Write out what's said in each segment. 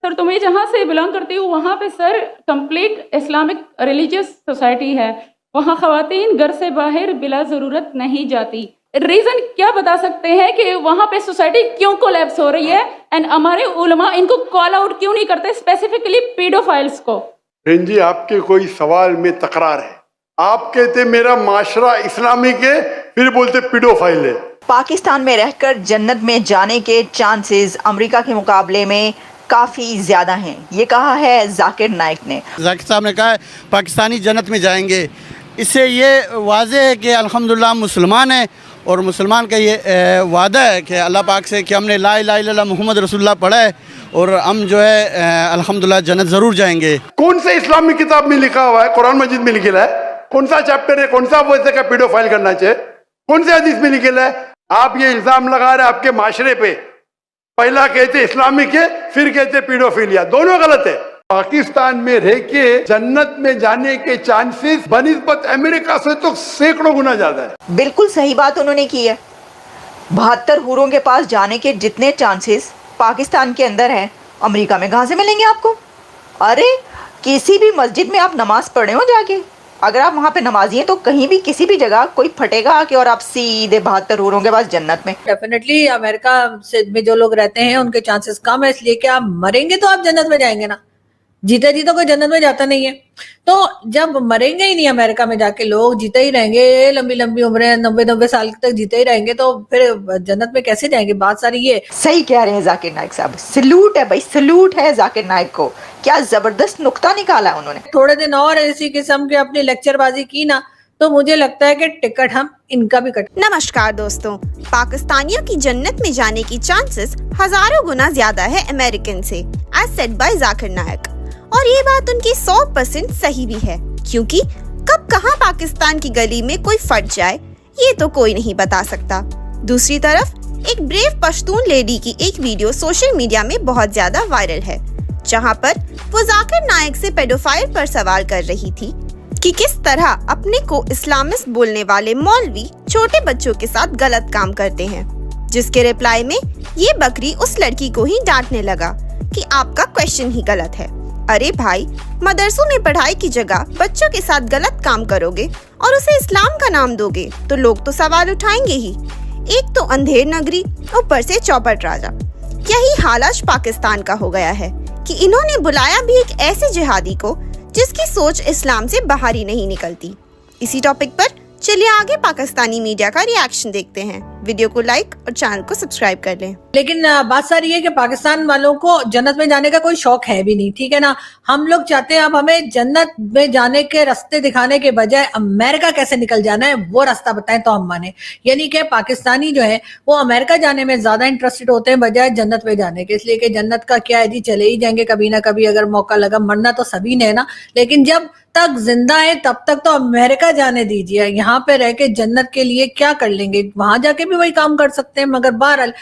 Sir तो मैं जहाँ से बिलोंग करती हूँ वहाँ पे sir complete Islamic religious society है। वहाँ ख़वातीन घर से बाहर बिला ज़रूरत नहीं जाती। रीज़न क्या बता सकते हैं कि वहाँ पे सोसाइटी क्यों कोलैप्स हो रही है एंड हमारे उलमा इनको कॉल आउट क्यों नहीं करते, स्पेसिफिकली पीडोफाइल्स को? बहन जी, आपके कोई सवाल में तकरार है। आप कहते मेरा माशरा इस्लामिक है, फिर बोलते पीडोफाइल है। पाकिस्तान में रहकर जन्नत में जाने के चांसेस अमेरिका के मुकाबले में काफ़ी ज़्यादा हैं, ये कहा है जाकिर नाइक ने। जाकिर साहब ने कहा है पाकिस्तानी जन्नत में जाएंगे। इससे ये वाज़ेह है कि अल्हम्दुलिल्लाह मुसलमान है और मुसलमान का ये वादा है कि अल्लाह पाक से कि हमने ला इलाहा इल्लल्लाह मुहम्मद रसूलुल्लाह पढ़ा है और हम जो है अल्हम्दुलिल्लाह जन्नत ज़रूर जाएंगे। कौन से इस्लामिक किताब में लिखा हुआ है? कुरान मजीद में लिखा है? कौन सा चैप्टर है? कौन सा वैसे का पीडोफाइल करना चाहिए? कौन से हदीस में लिखा है? आप ये इल्जाम लगा रहे आपके माशरे पे। पहला कहते इस्लामिक है, फिर कहते पीडोफिलिया, दोनों गलत है। पाकिस्तान में रह के जन्नत में जाने के चांसेस बनिस्बत अमेरिका से तो सैकड़ों गुना ज्यादा है। बिल्कुल सही बात उन्होंने की है। 72 हूरों के पास जाने के जितने चांसेस पाकिस्तान के अंदर हैं, अमेरिका में कहाँ से मिलेंगे आपको? अरे किसी भी मस्जिद में आप नमाज पढ़े हो जाके, अगर आप वहाँ पे नमाजी हैं तो कहीं भी किसी भी जगह कोई फटेगा आके और आप सीधे 72 हूरों के पास जन्नत में। डेफिनेटली अमेरिका से में जो लोग रहते हैं उनके चांसेस कम है, इसलिए कि आप मरेंगे तो आप जन्नत में जाएंगे ना, जीते जी तो कोई जन्नत में जाता नहीं है। तो जब मरेंगे ही नहीं अमेरिका में जाके, लोग जीते ही रहेंगे, लंबी लंबी उम्रें 90-90 साल तक जीते ही रहेंगे, तो फिर जन्नत में कैसे जाएंगे? बात सारी ये। सही कह रहे हैं जाकिर नाइक साहब, सलूट है भाई, सलूट है जाकिर नाइक को। क्या जबरदस्त नुक्ता निकाला उन्होंने। थोड़े दिन और इसी किस्म की अपनी लेक्चरबाजी की ना तो मुझे लगता है कि टिकट हम इनका भी कट। नमस्कार दोस्तों, पाकिस्तानियों की जन्नत में जाने की चांसेस हजारों गुना ज्यादा है अमेरिकन से, as said by Zakir Naik. और ये बात उनकी 100% सही भी है, क्योंकि कब कहां पाकिस्तान की गली में कोई फट जाए ये तो कोई नहीं बता सकता। दूसरी तरफ एक ब्रेव पश्तून लेडी की एक वीडियो सोशल मीडिया में बहुत ज्यादा वायरल है, जहां पर वो जाकिर नाइक से पेडोफाइल पर सवाल कर रही थी कि किस तरह अपने को इस्लामिस्ट बोलने वाले मौलवी छोटे बच्चों के साथ गलत काम करते हैं, जिसके रिप्लाई में ये बकरी उस लड़की को ही डांटने लगा कि आपका क्वेश्चन ही गलत है। अरे भाई, मदरसों में पढ़ाई की जगह बच्चों के साथ गलत काम करोगे और उसे इस्लाम का नाम दोगे तो लोग तो सवाल उठाएंगे ही। एक तो अंधेर नगरी, ऊपर से चौपट राजा। यही हाल आज पाकिस्तान का हो गया है कि इन्होंने बुलाया भी एक ऐसे जिहादी को जिसकी सोच इस्लाम से बाहर ही नहीं निकलती। इसी टॉपिक पर चलिए आगे पाकिस्तानी मीडिया का रिएक्शन देखते हैं। वीडियो को लाइक और चैनल को सब्सक्राइब कर लें। लेकिन बात सारी है कि पाकिस्तान वालों को जन्नत में जाने का कोई शौक है भी नहीं, ठीक है ना। हम लोग चाहते हैं अब हमें जन्नत में जाने के रास्ते दिखाने के बजाय अमेरिका कैसे निकल जाना है वो रास्ता बताएं तो हम माने। यानी कि पाकिस्तानी जो है वो अमेरिका जाने में ज्यादा इंटरेस्टेड होते हैं बजाय जन्नत में जाने के, इसलिए कि जन्नत का क्या है जी, चले ही जाएंगे कभी ना कभी, अगर मौका लगा। मरना तो सभी ने है ना, लेकिन जब तक जिंदा है तब तक तो अमेरिका जाने दीजिए। यहाँ पे रह के जन्नत के लिए क्या कर लेंगे, वहां जाके भी वही काम कर सकते हैं। मगर बहरहाल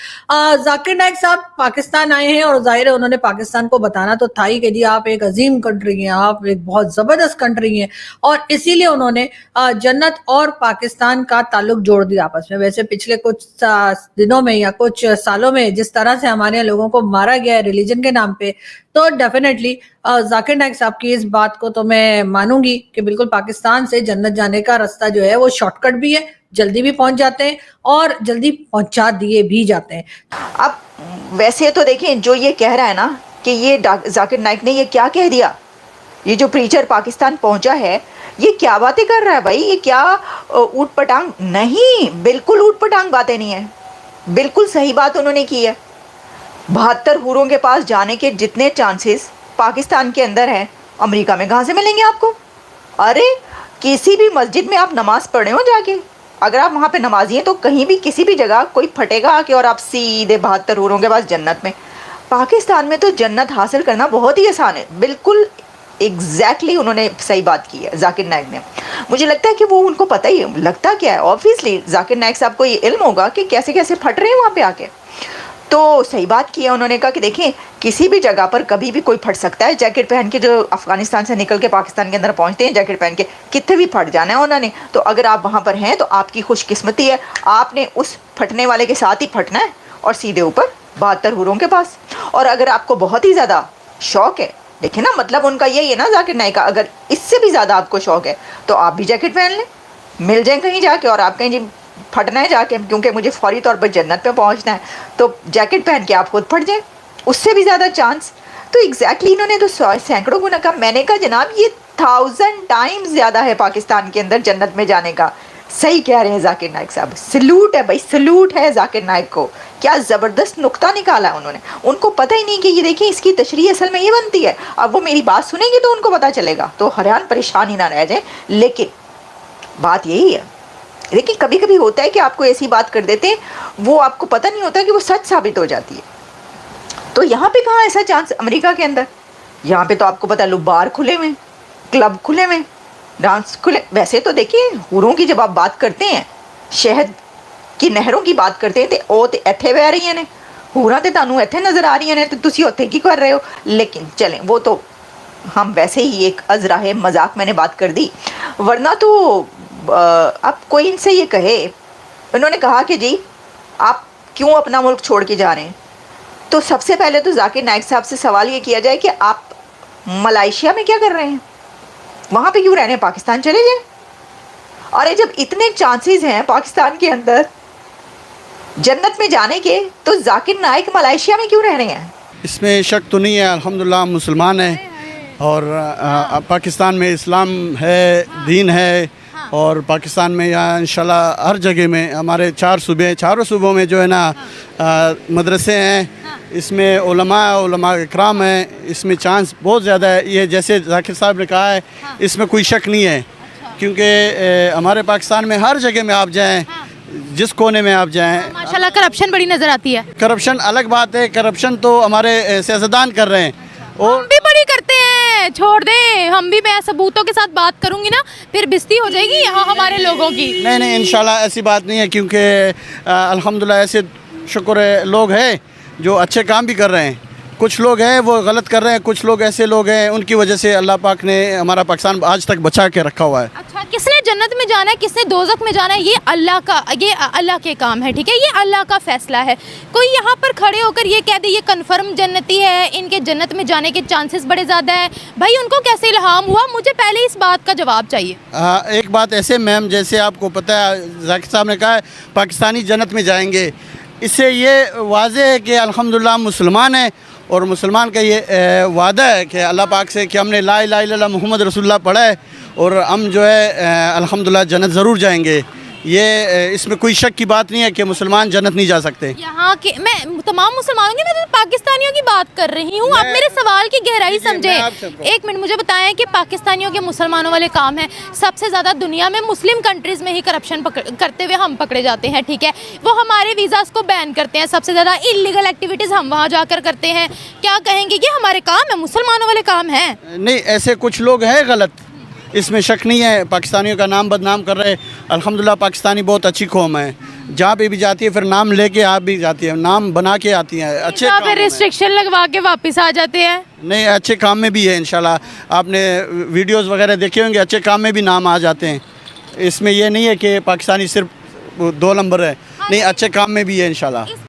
जाकिर नाइक साहब पाकिस्तान आए हैं और जाहिर है उन्होंने पाकिस्तान को बताना तो था ही कि जी आप एक अजीम कंट्री हैं, आप एक बहुत जबरदस्त कंट्री हैं, और इसीलिए उन्होंने जन्नत और पाकिस्तान का ताल्लुक जोड़ दिया आपस में। वैसे पिछले कुछ दिनों में या कुछ सालों में जिस तरह से हमारे लोगों को मारा गया है रिलीजन के नाम पे, तो डेफिनेटली जाकिर नाइक साहब की इस बात को तो मैं मानूंगी कि बिल्कुल पाकिस्तान से जन्नत जाने का रास्ता जो है वो शॉर्टकट भी है, जल्दी भी पहुंच जाते हैं और जल्दी पहुंचा दिए भी जाते हैं। अब वैसे तो देखें, जो ये कह रहा है ना कि ये जाकिर नाइक ने ये क्या कह दिया, ये जो प्रीचर पाकिस्तान पहुंचा है ये क्या बातें कर रहा है भाई, ये क्या ऊट पटांग? नहीं, बिल्कुल ऊट पटांग बातें नहीं है, बिल्कुल सही बात उन्होंने की है। 72 हूरों के पास जाने के जितने चांसेस पाकिस्तान के अंदर हैं, अमेरिका में कहाँ से मिलेंगे आपको? अरे किसी भी मस्जिद में आप नमाज पढ़े हो जाके, अगर आप वहाँ पे नमाजी हैं तो कहीं भी किसी भी जगह कोई फटेगा आके और आप सीधे 72 हूरों के पास जन्नत में। पाकिस्तान में तो जन्नत हासिल करना बहुत ही आसान है। बिल्कुल एग्जैक्टली उन्होंने सही बात की है जाकिर नाइक ने। मुझे लगता है कि वो उनको पता ही है, लगता क्या है, ऑब्वियसली जाकिर नाइक साहब को ये इल्म होगा कि कैसे कैसे फट रहे हैं वहाँ पे आके। तो सही बात की है उन्होंने, कहा कि देखें किसी भी जगह पर कभी भी कोई फट सकता है। जैकेट पहन के जो अफगानिस्तान से निकल के पाकिस्तान के अंदर पहुंचते हैं जैकेट पहन के, कितने भी फट जाना है उन्होंने। तो अगर आप वहाँ पर हैं तो आपकी खुशकिस्मती है, आपने उस फटने वाले के साथ ही फटना है और सीधे ऊपर 72 हूरों के पास। और अगर आपको बहुत ही ज़्यादा शौक है। देखिए ना, मतलब उनका यही है ना जाकिर नाइक का, अगर इससे भी ज़्यादा आपको शौक है तो आप भी जैकेट पहन लें, मिल जाए कहीं जाके, और आप कहीं जी फटना है जाके क्योंकि मुझे फौरी तौर पर जन्नत पे पहुंचना है, तो जैकेट पहन के आप खुद फट जाए, उससे भी ज़्यादा चांस। तो एग्जैक्टली इन्होंने तो सैकड़ों गुना कहा। मैंने कहा जनाब ये 1000 टाइम्स ज़्यादा है पाकिस्तान के अंदर जन्नत में जाने का। सही कह रहे हैं जाकिर नाइक साहब, सलूट है भाई, सलूट है जाकिर नाइक को। क्या ज़बरदस्त नुक्ता निकाला है उन्होंने। उनको पता ही नहीं कि ये देखिए इसकी तशरीह असल में ये बनती है। अब वो मेरी बात सुनेंगे तो उनको पता चलेगा, तो हैरान परेशान ही ना रह जाए। लेकिन बात यही है, लेकिन कभी कभी होता है कि आपको ऐसी बात कर देते हैं, वो आपको पता नहीं होता कि वो सच साबित हो जाती है। तो यहाँ पे कहाँ ऐसा चांस अमेरिका के अंदर? यहाँ पे तो आपको पता है, बार खुले हुए, क्लब खुले हुए, डांस खुले। वैसे तो देखिए हूरों की जब आप बात करते हैं, शहद की नहरों की बात करते हैं, तो वो तो इत्थे बह रही ने, हूरां तो तुहानू इत्थे नज़र आ रही ने, तो तुसी उत्थे की कर रहे हो। लेकिन चलें, वो तो हम वैसे ही एक अजरा है, मजाक मैंने बात कर दी। वरना तो अब कोई इनसे ये कहे, उन्होंने कहा कि जी आप क्यों अपना मुल्क छोड़ के जा रहे हैं, तो सबसे पहले तो जाकिर नाइक साहब से सवाल ये किया जाए कि आप मलेशिया में क्या कर रहे हैं, वहाँ पे क्यों रह रहे हैं, पाकिस्तान चले जाए। और ये जब इतने चांसेस हैं पाकिस्तान के अंदर जन्नत में जाने के, तो जाकिर नाइक मलेशिया में क्यों रह रहे हैं? इसमें शक तो नहीं है, अल्हम्दुलिल्लाह हम मुसलमान हैं और पाकिस्तान में इस्लाम है, दीन है, और पाकिस्तान में यहाँ इंशाल्लाह हर जगह में हमारे 4 सूबे, चारों सूबों में जो है ना मदरसे हैं, इसमें उलमा इकराम हैं, इसमें चांस बहुत ज़्यादा है। ये जैसे जाकिर साहब ने कहा है, इसमें कोई शक नहीं है, क्योंकि हमारे पाकिस्तान में हर जगह में आप जाएं, जिस कोने में आप जाएं, माशाल्लाह करप्शन बड़ी नज़र आती है। करप्शन अलग बात है, करप्शन तो हमारे सियासतदान कर रहे हैं, और हम भी बड़ी करते हैं, छोड़ दे, हम भी, मैं सबूतों के साथ बात करूंगी ना, फिर बिस्ती हो जाएगी यहाँ हमारे लोगों की। नहीं इंशाल्लाह ऐसी बात नहीं है, क्योंकि अल्हम्दुलिल्लाह ऐसे शुक्र है लोग हैं जो अच्छे काम भी कर रहे हैं, कुछ लोग हैं वो गलत कर रहे हैं, कुछ लोग ऐसे लोग हैं उनकी वजह से अल्लाह पाक ने हमारा पाकिस्तान आज तक बचा के रखा हुआ है। अच्छा, किसने जन्नत में जाना है, किसने दोज़ख में जाना है, ये अल्लाह के काम है, ठीक है, ये अल्लाह का फैसला है। कोई यहाँ पर खड़े होकर ये कह दे ये कन्फर्म जन्नती है, इनके जन्नत में जाने के चांसेस बड़े ज़्यादा हैं, भाई उनको कैसे इल्हाम हुआ? मुझे पहले इस बात का जवाब चाहिए। एक बात ऐसे मैम, जैसे आपको पता है जाकिर साहब ने कहा है पाकिस्तानी जन्नत में जाएंगे, इससे ये वाज़ेह है कि अल्हम्दुलिल्लाह हम मुसलमान हैं, और मुसलमान का ये वादा है कि अल्लाह पाक से कि हमने ला इलाहा इल्लल्लाह मुहम्मद रसूलुल्लाह पढ़ा है, और हम जो है अल्हम्दुलिल्लाह जन्नत ज़रूर जाएंगे। ये इसमें कोई शक की बात नहीं है कि मुसलमान जन्नत नहीं जा सकते। यहाँ के मैं तमाम मुसलमानों की, मैं तो पाकिस्तानियों की बात कर रही हूँ, आप मेरे सवाल की गहराई समझे। एक मिनट मुझे बताएं कि पाकिस्तानियों के मुसलमानों वाले काम है, सबसे ज़्यादा दुनिया में मुस्लिम कंट्रीज़ में ही करप्शन करते हुए हम पकड़े जाते हैं, ठीक है, वो हमारे वीज़ास को बैन करते हैं, सबसे ज़्यादा इलीगल एक्टिविटीज़ हम वहाँ जाकर करते हैं। क्या कहेंगे ये हमारे काम है, मुसलमानों वाले काम है? नहीं, ऐसे कुछ लोग हैं गलत, इसमें शक नहीं है, पाकिस्तानियों का नाम बदनाम कर रहे हैं। अल्हम्दुलिल्लाह पाकिस्तानी बहुत अच्छी कौम है, जहाँ पे भी जाती है फिर नाम लेके आप भी जाती है, नाम बना के आती हैं, अच्छे काम में। रिस्ट्रिक्शन लगवा के वापस आ जाते हैं। नहीं, अच्छे काम में भी है इंशाल्लाह, आपने वीडियोस वगैरह देखे होंगे, अच्छे काम में भी नाम आ जाते हैं। इसमें ये नहीं है कि पाकिस्तानी सिर्फ 2 नंबर है, नहीं अच्छे काम में भी है इंशाल्लाह।